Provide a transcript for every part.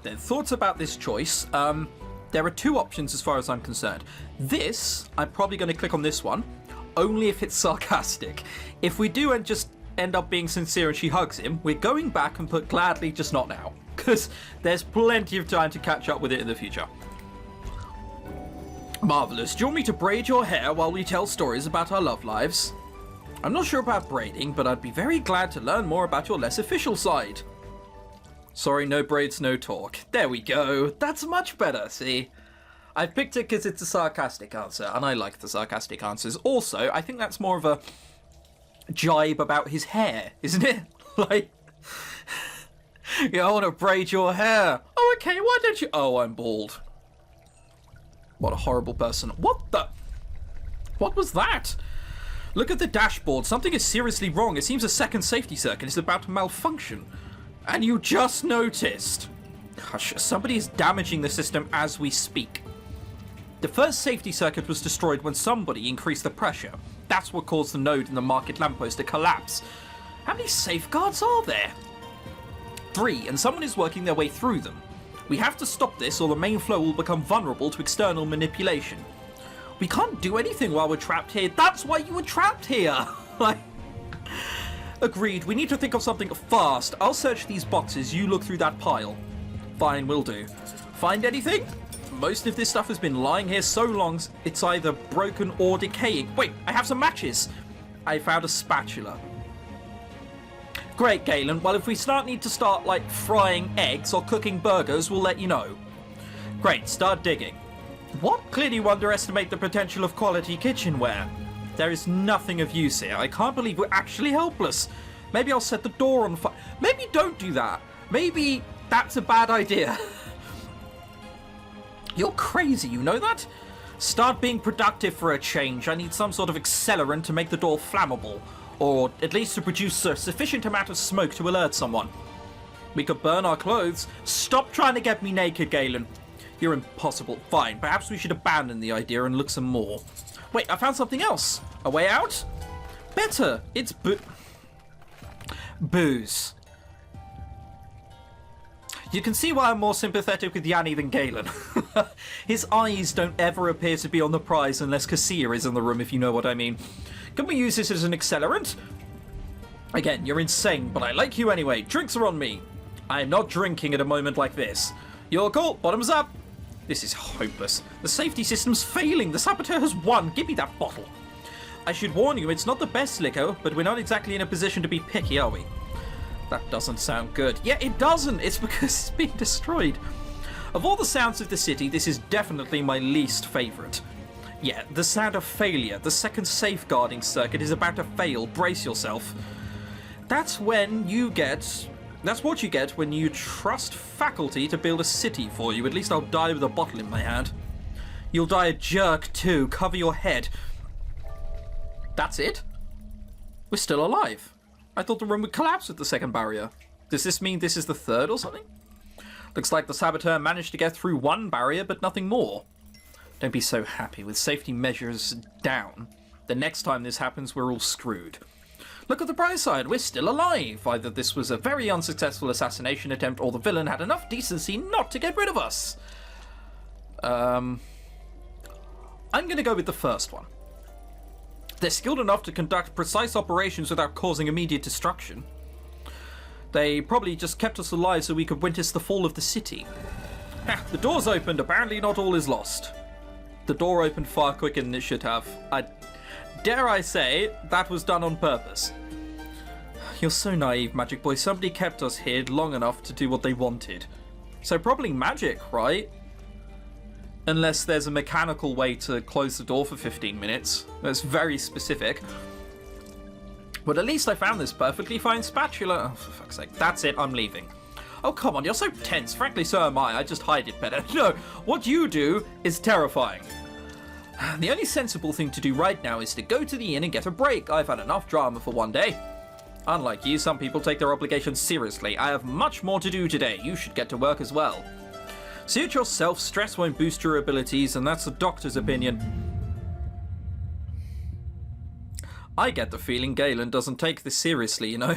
Right then, thoughts about this choice. There are two options as far as I'm concerned. This, I'm probably going to click on this one, only if it's sarcastic. If we do and just end up being sincere and she hugs him, we're going back and put gladly, just not now. Because there's plenty of time to catch up with it in the future. Marvellous. Do you want me to braid your hair while we tell stories about our love lives? I'm not sure about braiding, but I'd be very glad to learn more about your less official side. Sorry, no braids, no talk. There we go. That's much better, see? I picked it because it's a sarcastic answer, and I like the sarcastic answers. Also, I think that's more of a jibe about his hair, isn't it? Like, yeah, I want to braid your hair. Oh, okay, why don't you? Oh, I'm bald. What a horrible person. What the? What was that? Look at the dashboard. Something is seriously wrong. It seems a second safety circuit is about to malfunction. And you just noticed. Gosh, somebody is damaging the system as we speak. The first safety circuit was destroyed when somebody increased the pressure. That's what caused the node in the market lamppost to collapse. How many safeguards are there? 3, and someone is working their way through them. We have to stop this or the main flow will become vulnerable to external manipulation. We can't do anything while we're trapped here. That's why you were trapped here! Like, agreed, we need to think of something fast. I'll search these boxes, you look through that pile. Fine, will do. Find anything? Most of this stuff has been lying here so long, it's either broken or decaying. Wait, I have some matches. I found a spatula. Great, Galen. Well, if we need to start, like, frying eggs or cooking burgers, we'll let you know. Great, start digging. What? Clearly you underestimate the potential of quality kitchenware. There is nothing of use here. I can't believe we're actually helpless. Maybe I'll set the door on fire. Maybe don't do that. Maybe that's a bad idea. You're crazy, you know that? Start being productive for a change. I need some sort of accelerant to make the door flammable. Or at least to produce a sufficient amount of smoke to alert someone. We could burn our clothes. Stop trying to get me naked, Galen. You're impossible. Fine, perhaps we should abandon the idea and look some more. Wait, I found something else. A way out? Better. It's booze. You can see why I'm more sympathetic with Yanni than Galen. His eyes don't ever appear to be on the prize unless Cassia is in the room, if you know what I mean. Can we use this as an accelerant? Again, you're insane, but I like you anyway. Drinks are on me. I am not drinking at a moment like this. You're cool. Bottoms up. This is hopeless. The safety system's failing. The saboteur has won. Give me that bottle. I should warn you, it's not the best liquor, but we're not exactly in a position to be picky, are we? That doesn't sound good. Yeah, it doesn't. It's because it's being destroyed. Of all the sounds of the city, this is definitely my least favourite. Yeah, the sound of failure. The second safeguarding circuit is about to fail. Brace yourself. That's what you get when you trust faculty to build a city for you. At least I'll die with a bottle in my hand. You'll die a jerk too. Cover your head. That's it? We're still alive. I thought the room would collapse with the second barrier. Does this mean this is the third or something? Looks like the saboteur managed to get through one barrier, but nothing more. Don't be so happy. With safety measures down, the next time this happens, we're all screwed. Look at the bright side. We're still alive. Either this was a very unsuccessful assassination attempt or the villain had enough decency not to get rid of us. I'm going to go with the first one. They're skilled enough to conduct precise operations without causing immediate destruction. They probably just kept us alive so we could witness the fall of the city. The door's opened. Apparently not all is lost. The door opened far quicker than it should have. Dare I say, that was done on purpose. You're so naive, Magic Boy. Somebody kept us here long enough to do what they wanted. So probably magic, right? Unless there's a mechanical way to close the door for 15 minutes. That's very specific. But at least I found this perfectly fine spatula. Oh, for fuck's sake. That's it, I'm leaving. Oh, come on, you're so tense. Frankly, so am I. I just hide it better. No, what you do is terrifying. The only sensible thing to do right now is to go to the inn and get a break. I've had enough drama for one day. Unlike you, some people take their obligations seriously. I have much more to do today. You should get to work as well. Suit yourself. Stress won't boost your abilities, and that's the doctor's opinion. I get the feeling Galen doesn't take this seriously, you know.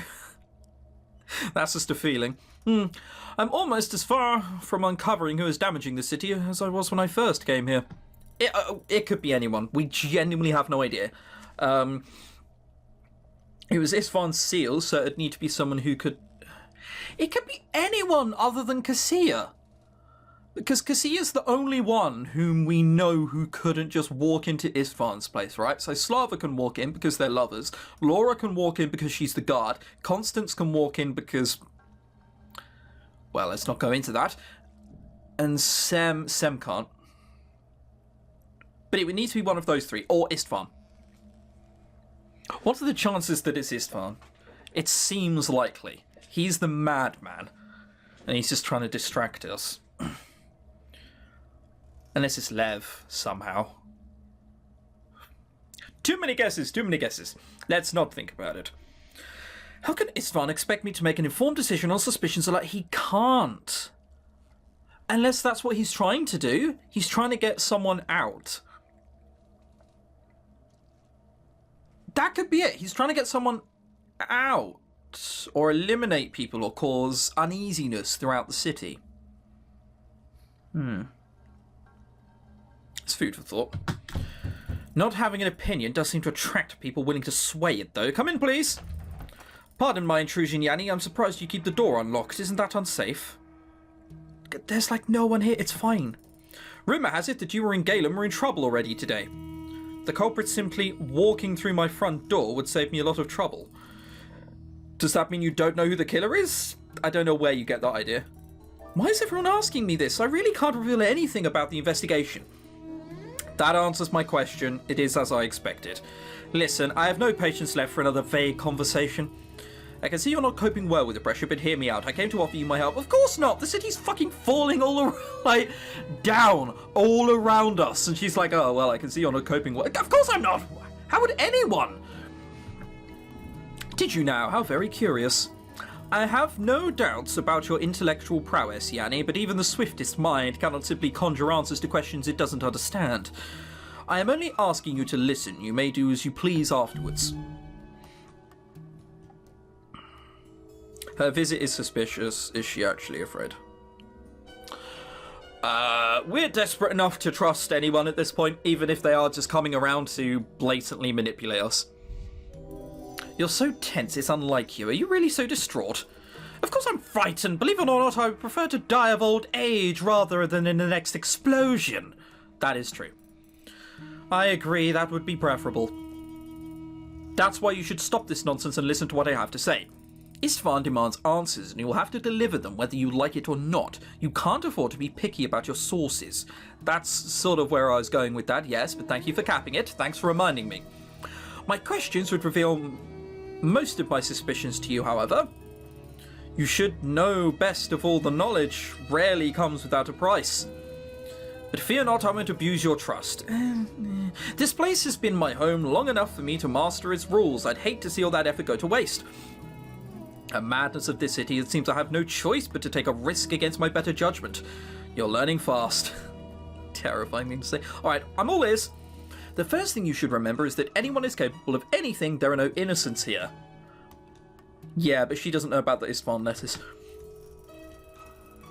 That's just a feeling. I'm almost as far from uncovering who is damaging the city as I was when I first came here. It could be anyone. We genuinely have no idea. It was Istvan's seal, so it'd need to be someone who could... It could be anyone other than Cassia. Because Cassia's the only one whom we know who couldn't just walk into Istvan's place, right? So Slava can walk in because they're lovers. Laura can walk in because she's the guard. Constance can walk in because... Well, let's not go into that. And Sem can't. But it would need to be one of those three, or Istvan. What are the chances that it's Istvan? It seems likely. He's the madman, and he's just trying to distract us. Unless it's Lev, somehow. Too many guesses, too many guesses. Let's not think about it. How can Istvan expect me to make an informed decision on suspicions like he can't? Unless that's what he's trying to do. He's trying to get someone out. That could be it. He's trying to get someone out. Or eliminate people or cause uneasiness throughout the city. It's food for thought. Not having an opinion does seem to attract people willing to sway it, though. Come in, please. Pardon my intrusion, Yanni. I'm surprised you keep the door unlocked. Isn't that unsafe? There's like no one here. It's fine. Rumour has it that you and Galen were in trouble already today. The culprit simply walking through my front door would save me a lot of trouble. Does that mean you don't know who the killer is? I don't know where you get that idea. Why is everyone asking me this? I really can't reveal anything about the investigation. That answers my question. It is as I expected. Listen, I have no patience left for another vague conversation. I can see you're not coping well with the pressure, but hear me out. I came to offer you my help. Of course not! The city's fucking falling all around, like, down all around us. And she's like, oh, well, I can see you're not coping well. Of course I'm not! How would anyone? Did you now? How very curious. I have no doubts about your intellectual prowess, Yanni, but even the swiftest mind cannot simply conjure answers to questions it doesn't understand. I am only asking you to listen. You may do as you please afterwards. Her visit is suspicious. Is she actually afraid? We're desperate enough to trust anyone at this point, even if they are just coming around to blatantly manipulate us. You're so tense, it's unlike you. Are you really so distraught? Of course I'm frightened. Believe it or not, I would prefer to die of old age rather than in the next explosion. That is true. I agree, that would be preferable. That's why you should stop this nonsense and listen to what I have to say. Istvan demands answers, and you will have to deliver them whether you like it or not. You can't afford to be picky about your sources. That's sort of where I was going with that, yes, but thank you for capping it. Thanks for reminding me. My questions would reveal most of my suspicions to you, however. You should know best of all the knowledge rarely comes without a price. But fear not, I won't abuse your trust. This place has been my home long enough for me to master its rules. I'd hate to see all that effort go to waste. The madness of this city, it seems I have no choice but to take a risk against my better judgment. You're learning fast. Terrifying thing to say. Alright, I'm all ears. The first thing you should remember is that anyone is capable of anything. There are no innocents here. Yeah, but she doesn't know about the Istvan letters.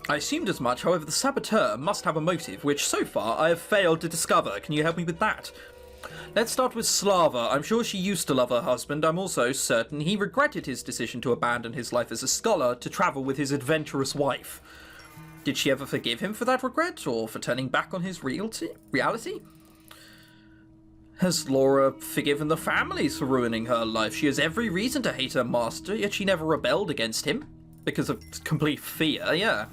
I assumed as much, however the saboteur must have a motive, which so far I have failed to discover. Can you help me with that? Let's start with Slava. I'm sure she used to love her husband. I'm also certain he regretted his decision to abandon his life as a scholar to travel with his adventurous wife. Did she ever forgive him for that regret, or for turning back on his reality? Has Laura forgiven the families for ruining her life? She has every reason to hate her master, yet she never rebelled against him. Because of complete fear, yeah.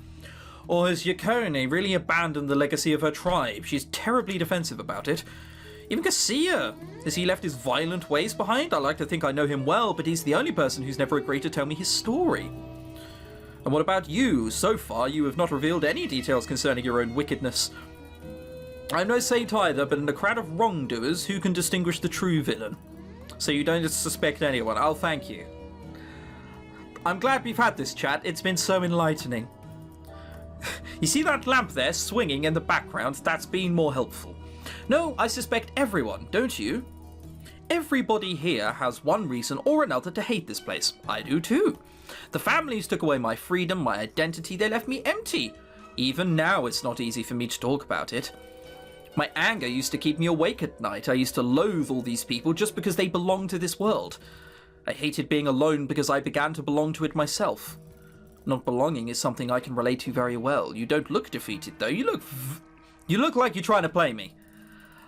Or has Yukone really abandoned the legacy of her tribe? She's terribly defensive about it. Even Cassia, has he left his violent ways behind? I like to think I know him well, but he's the only person who's never agreed to tell me his story. And what about you? So far, you have not revealed any details concerning your own wickedness. I'm no saint either, but in a crowd of wrongdoers, who can distinguish the true villain? So you don't suspect anyone. I'll thank you. I'm glad we've had this chat. It's been so enlightening. You see that lamp there swinging in the background? That's been more helpful. No, I suspect everyone, don't you? Everybody here has one reason or another to hate this place. I do too. The families took away my freedom, my identity, they left me empty. Even now, it's not easy for me to talk about it. My anger used to keep me awake at night. I used to loathe all these people just because they belonged to this world. I hated being alone because I began to belong to it myself. Not belonging is something I can relate to very well. You don't look defeated, though. You look like you're trying to play me.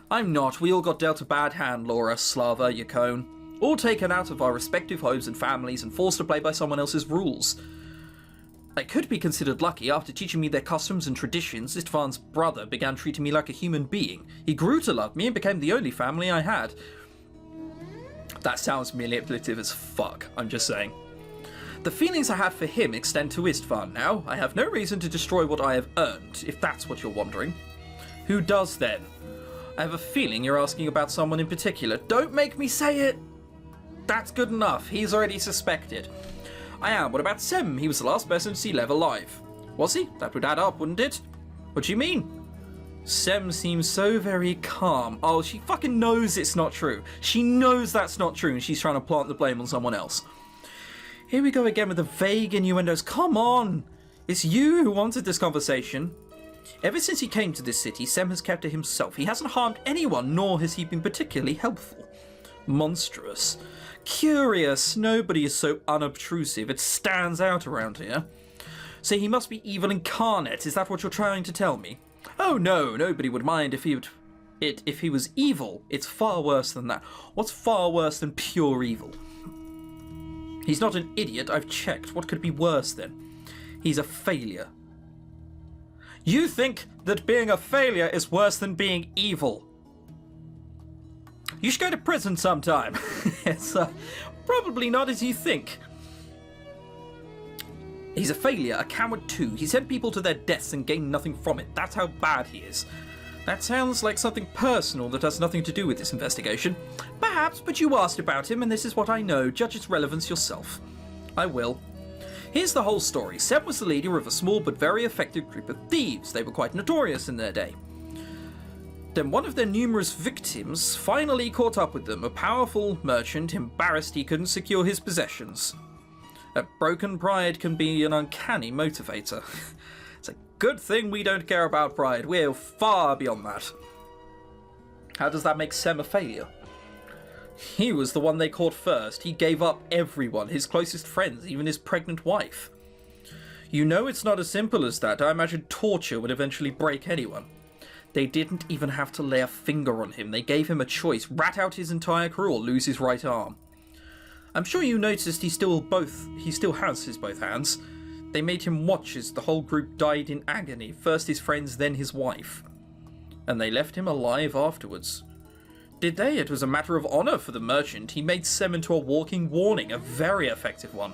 I'm not. We all got dealt a bad hand, Laura, Slava, Yukon. All taken out of our respective homes and families and forced to play by someone else's rules. I could be considered lucky. After teaching me their customs and traditions, Istvan's brother began treating me like a human being. He grew to love me and became the only family I had. That sounds manipulative as fuck, I'm just saying. The feelings I have for him extend to Istvan now. I have no reason to destroy what I have earned, if that's what you're wondering. Who does then? I have a feeling you're asking about someone in particular. Don't make me say it! That's good enough. He's already suspected. I am. What about Sem? He was the last person to see Lev alive. Was he? That would add up, wouldn't it? What do you mean? Sem seems so very calm. Oh, she fucking knows it's not true. She knows that's not true and she's trying to plant the blame on someone else. Here we go again with the vague innuendos. Come on! It's you who wanted this conversation. Ever since he came to this city, Sem has kept to himself. He hasn't harmed anyone, nor has he been particularly helpful. Monstrous. Curious. Nobody is so unobtrusive. It stands out around here. So he must be evil incarnate. Is that what you're trying to tell me? Oh no, nobody would mind if he was evil. It's far worse than that. What's far worse than pure evil? He's not an idiot, I've checked. What could be worse then? He's a failure. You think that being a failure is worse than being evil? You should go to prison sometime. It's probably not as you think. He's a failure, a coward too. He sent people to their deaths and gained nothing from it. That's how bad he is. That sounds like something personal that has nothing to do with this investigation. Perhaps, but you asked about him, and this is what I know. Judge its relevance yourself. I will. Here's the whole story. Seb was the leader of a small but very effective group of thieves. They were quite notorious in their day. Then one of their numerous victims finally caught up with them. A powerful merchant, embarrassed he couldn't secure his possessions. A broken pride can be an uncanny motivator. It's a good thing we don't care about pride. We're far beyond that. How does that make Sem a failure? He was the one they caught first. He gave up everyone, his closest friends, even his pregnant wife. You know it's not as simple as that. I imagine torture would eventually break anyone. They didn't even have to lay a finger on him. They gave him a choice. Rat out his entire crew or lose his right arm. I'm sure you noticed he still has his both hands. They made him watch as the whole group died in agony, first his friends, then his wife. And they left him alive afterwards. Did they? It was a matter of honor for the merchant. He made Sem into a walking warning, a very effective one.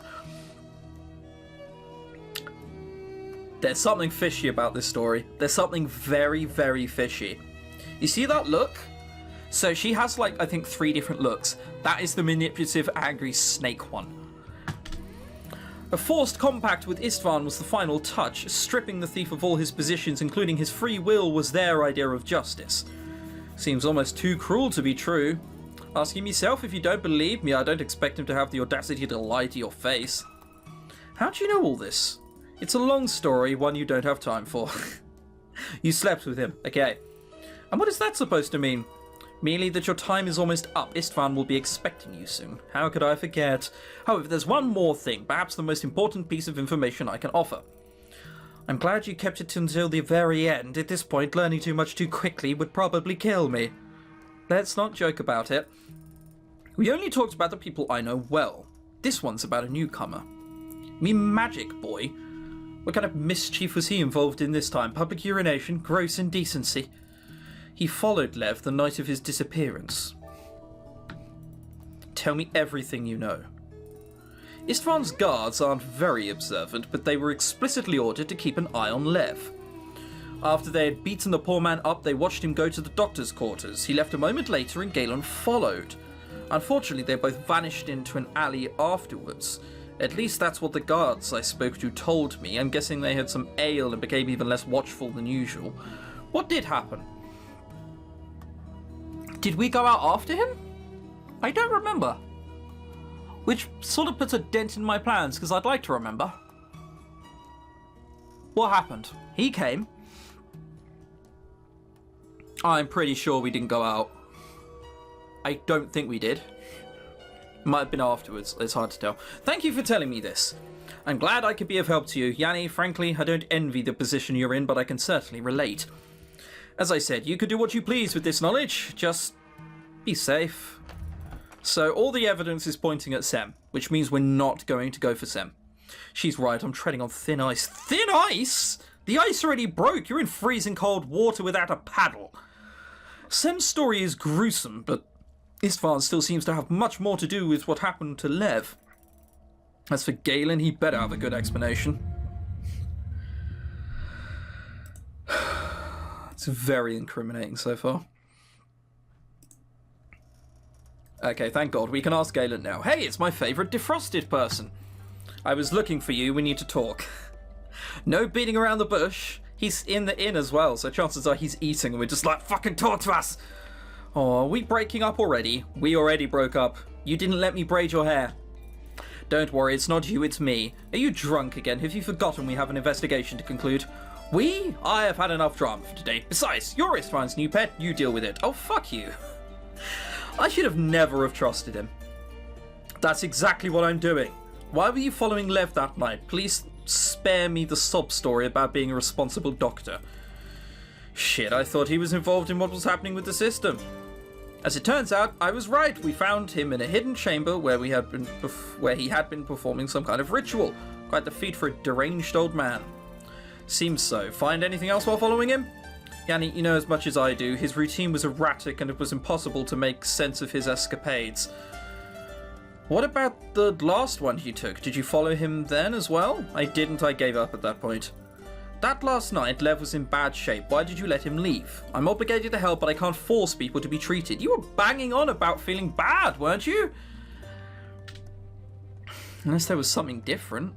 There's something fishy about this story. There's something very, very fishy. You see that look? So she has, like, I think 3 different looks. That is the manipulative, angry snake one. A forced compact with Istvan was the final touch. Stripping the thief of all his possessions, including his free will, was their idea of justice. Seems almost too cruel to be true. Ask him yourself if you don't believe me. I don't expect him to have the audacity to lie to your face. How do you know all this? It's a long story, one you don't have time for. You slept with him, okay. And what is that supposed to mean? Merely that your time is almost up. Istvan will be expecting you soon. How could I forget? However, there's one more thing, perhaps the most important piece of information I can offer. I'm glad you kept it until the very end. At this point, learning too much too quickly would probably kill me. Let's not joke about it. We only talked about the people I know well. This one's about a newcomer. Me magic boy. What kind of mischief was he involved in this time? Public urination? Gross indecency? He followed Lev the night of his disappearance. Tell me everything you know. Istvan's guards aren't very observant, but they were explicitly ordered to keep an eye on Lev. After they had beaten the poor man up, they watched him go to the doctor's quarters. He left a moment later and Galen followed. Unfortunately, they both vanished into an alley afterwards. At least that's what the guards I spoke to told me. I'm guessing they had some ale and became even less watchful than usual. What did happen? Did we go out after him? I don't remember. Which sort of puts a dent in my plans, because I'd like to remember. What happened? He came. I'm pretty sure we didn't go out. I don't think we did. Might have been afterwards, it's hard to tell. Thank you for telling me this. I'm glad I could be of help to you. Yanni, frankly, I don't envy the position you're in, but I can certainly relate. As I said, you could do what you please with this knowledge. Just be safe. So all the evidence is pointing at Sem, which means we're not going to go for Sem. She's right, I'm treading on thin ice. Thin ice? The ice already broke. You're in freezing cold water without a paddle. Sem's story is gruesome, but Istvan still seems to have much more to do with what happened to Lev. As for Galen, he better have a good explanation. It's very incriminating so far. Okay, thank God. We can ask Galen now. Hey, it's my favourite defrosted person. I was looking for you. We need to talk. No beating around the bush. He's in the inn as well, so chances are he's eating and we're just like, fucking talk to us. Oh, are we breaking up already? We already broke up. You didn't let me braid your hair. Don't worry, it's not you, it's me. Are you drunk again? Have you forgotten we have an investigation to conclude? I have had enough drama for today. Besides, you're Istvan's new pet. You deal with it. Oh, fuck you. I should have never have trusted him. That's exactly what I'm doing. Why were you following Lev that night? Please spare me the sob story about being a responsible doctor. Shit, I thought he was involved in what was happening with the system. As it turns out, I was right. We found him in a hidden chamber where he had been performing some kind of ritual. Quite the feat for a deranged old man. Seems so. Find anything else while following him? Yanni, you know as much as I do, his routine was erratic and it was impossible to make sense of his escapades. What about the last one you took? Did you follow him then as well? I didn't. I gave up at that point. That last night, Lev was in bad shape. Why did you let him leave? I'm obligated to help, but I can't force people to be treated. You were banging on about feeling bad, weren't you? Unless there was something different.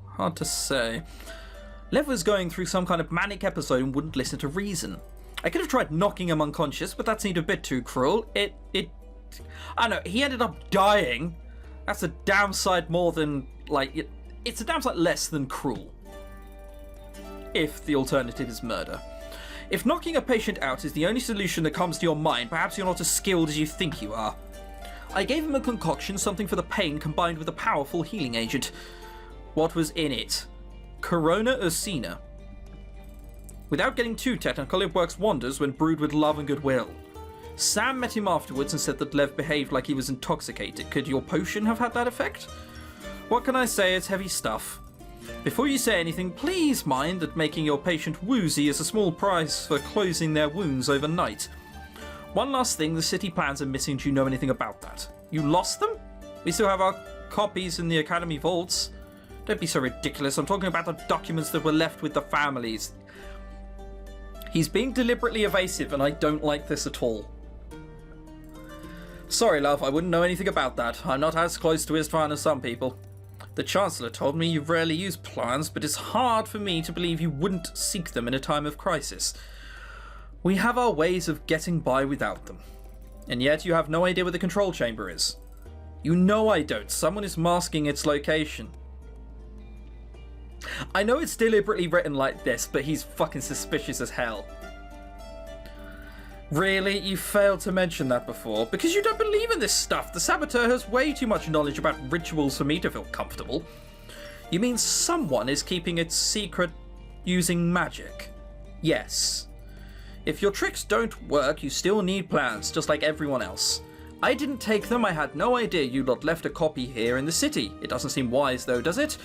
Hard to say. Lev was going through some kind of manic episode and wouldn't listen to reason. I could have tried knocking him unconscious, but that seemed a bit too cruel. I don't know, he ended up dying. That's a downside more than, like, it's a downside less than cruel. If the alternative is murder. If knocking a patient out is the only solution that comes to your mind, perhaps you're not as skilled as you think you are. I gave him a concoction, something for the pain combined with a powerful healing agent. What was in it? Corona Ursina. Without getting too technical, it works wonders when brewed with love and goodwill. Sam met him afterwards and said that Lev behaved like he was intoxicated. Could your potion have had that effect? What can I say? It's heavy stuff. Before you say anything, please mind that making your patient woozy is a small price for closing their wounds overnight. One last thing, the city plans are missing. Do you know anything about that? You lost them? We still have our copies in the Academy vaults. Don't be so ridiculous. I'm talking about the documents that were left with the families. He's being deliberately evasive and I don't like this at all. Sorry, love, I wouldn't know anything about that. I'm not as close to Istvan as some people. The Chancellor told me you rarely use plans, but it's hard for me to believe you wouldn't seek them in a time of crisis. We have our ways of getting by without them. And yet you have no idea where the control chamber is. You know I don't. Someone is masking its location. I know it's deliberately written like this, but he's fucking suspicious as hell. Really? You failed to mention that before? Because you don't believe in this stuff. The Saboteur has way too much knowledge about rituals for me to feel comfortable. You mean someone is keeping its secret using magic? Yes. If your tricks don't work, you still need plans, just like everyone else. I didn't take them. I had no idea you lot left a copy here in the city. It doesn't seem wise though, does it?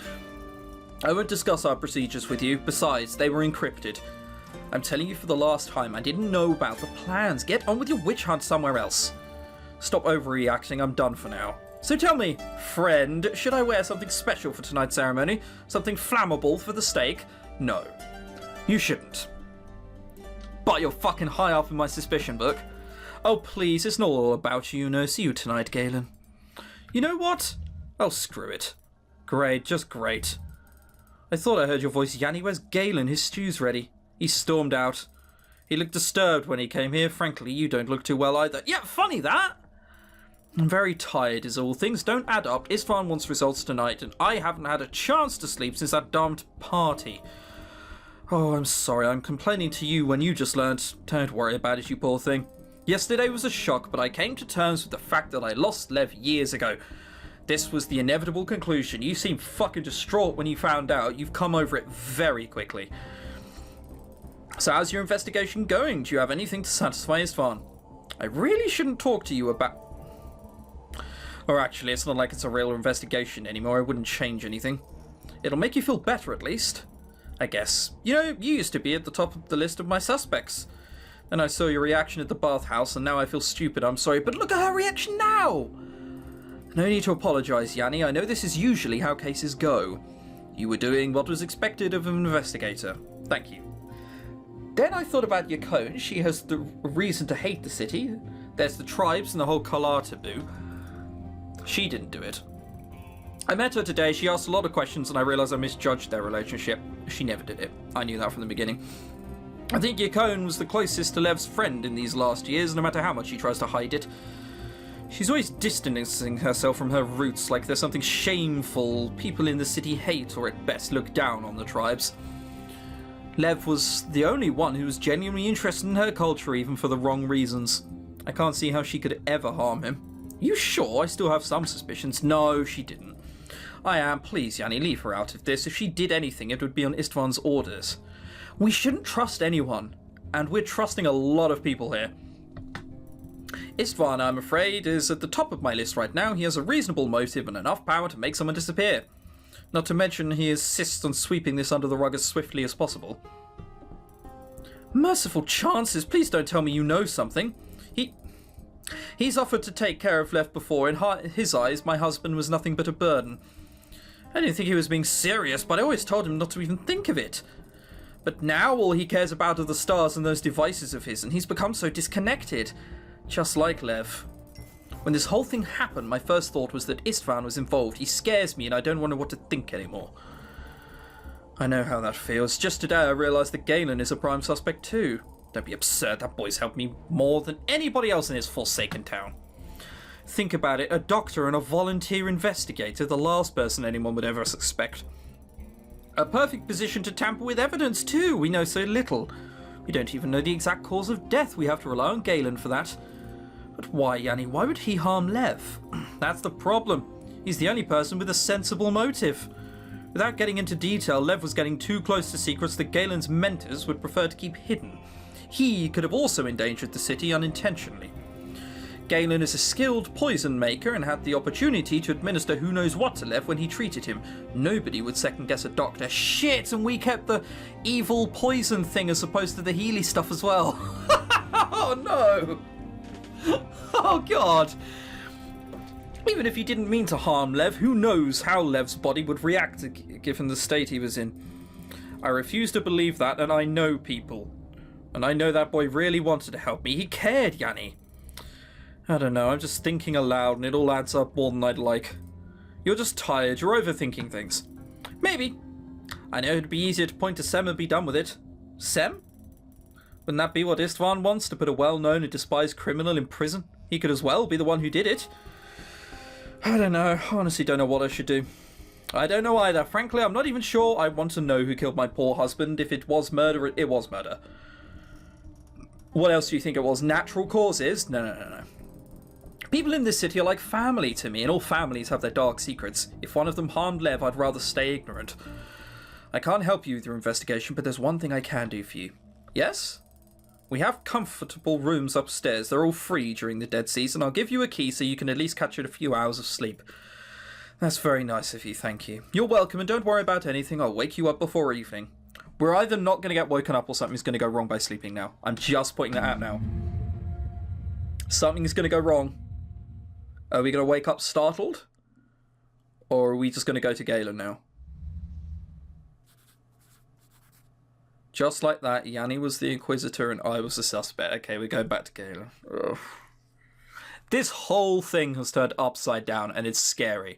I won't discuss our procedures with you. Besides, they were encrypted. I'm telling you for the last time, I didn't know about the plans. Get on with your witch hunt somewhere else. Stop overreacting, I'm done for now. So tell me, friend, should I wear something special for tonight's ceremony? Something flammable for the stake? No, you shouldn't. But you're fucking high up in my suspicion book. Oh please, it's not all about you, you know. See you tonight, Galen. You know what? Oh, screw it. Great, just great. I thought I heard your voice, Yanni. Where's Galen? His stew's ready. He stormed out. He looked disturbed when he came here. Frankly, you don't look too well either. Yeah, funny that. I'm very tired is all. Things don't add up. Istvan wants results tonight, and I haven't had a chance to sleep since that damned party. Oh, I'm sorry. I'm complaining to you when you just learned. Don't worry about it, you poor thing. Yesterday was a shock, but I came to terms with the fact that I lost Lev years ago. This was the inevitable conclusion. You seemed fucking distraught when you found out. You've come over it very quickly. So how's your investigation going? Do you have anything to satisfy Istvan? I really shouldn't talk to you about... Or actually, it's not like it's a real investigation anymore. I wouldn't change anything. It'll make you feel better, at least. I guess. You know, you used to be at the top of the list of my suspects. Then I saw your reaction at the bathhouse, and now I feel stupid. I'm sorry, but look at her reaction now! No need to apologise, Yanni. I know this is usually how cases go. You were doing what was expected of an investigator. Thank you. Then I thought about Yukon. She has the reason to hate the city. There's the tribes and the whole Kalar taboo. She didn't do it. I met her today. She asked a lot of questions, and I realised I misjudged their relationship. She never did it. I knew that from the beginning. I think Yukon was the closest to Lev's friend in these last years, no matter how much she tries to hide it. She's always distancing herself from her roots like there's something shameful people in the city hate or at best look down on the tribes. Lev was the only one who was genuinely interested in her culture, even for the wrong reasons. I can't see how she could ever harm him. You sure? I still have some suspicions. No, she didn't. I am. Please, Yanni, leave her out of this. If she did anything, it would be on Istvan's orders. We shouldn't trust anyone, and we're trusting a lot of people here. Istvan, I'm afraid, is at the top of my list right now. He has a reasonable motive and enough power to make someone disappear. Not to mention he insists on sweeping this under the rug as swiftly as possible. Merciful chances, please don't tell me you know something. He's offered to take care of Lev before. In his eyes, my husband was nothing but a burden. I didn't think he was being serious, but I always told him not to even think of it. But now all he cares about are the stars and those devices of his, and he's become so disconnected. Just like Lev. When this whole thing happened, my first thought was that Istvan was involved. He scares me and I don't know what to think anymore. I know how that feels. Just today I realised that Galen is a prime suspect too. Don't be absurd, that boy's helped me more than anybody else in his forsaken town. Think about it, a doctor and a volunteer investigator, the last person anyone would ever suspect. A perfect position to tamper with evidence too. We know so little. We don't even know the exact cause of death. We have to rely on Galen for that. But why, Yanni? Why would he harm Lev? That's the problem. He's the only person with a sensible motive. Without getting into detail, Lev was getting too close to secrets that Galen's mentors would prefer to keep hidden. He could have also endangered the city unintentionally. Galen is a skilled poison maker and had the opportunity to administer who knows what to Lev when he treated him. Nobody would second guess a doctor. Shit, and we kept the evil poison thing as opposed to the Healy stuff as well. Oh no! Oh god! Even if he didn't mean to harm Lev, who knows how Lev's body would react given the state he was in. I refuse to believe that, and I know people. And I know that boy really wanted to help me. He cared, Yanni. I don't know, I'm just thinking aloud and it all adds up more than I'd like. You're just tired, you're overthinking things. Maybe. I know it'd be easier to point to Sem and be done with it. Sem? Wouldn't that be what Istvan wants, to put a well-known and despised criminal in prison? He could as well be the one who did it. I don't know, I honestly don't know what I should do. I don't know either. Frankly, I'm not even sure I want to know who killed my poor husband. If it was murder, it was murder. What else do you think it was? Natural causes? No. People in this city are like family to me, and all families have their dark secrets. If one of them harmed Lev, I'd rather stay ignorant. I can't help you with your investigation, but there's one thing I can do for you. Yes? We have comfortable rooms upstairs. They're all free during the dead season. I'll give you a key so you can at least catch a few hours of sleep. That's very nice of you, thank you. You're welcome, and don't worry about anything. I'll wake you up before evening. We're either not going to get woken up or something's going to go wrong by sleeping now. I'm just pointing that out now. Something's going to go wrong. Are we going to wake up startled? Or are we just going to go to Galen now? Just like that, Yanni was the Inquisitor and I was the suspect. Okay, we're going back to Galen. Ugh. This whole thing has turned upside down and it's scary.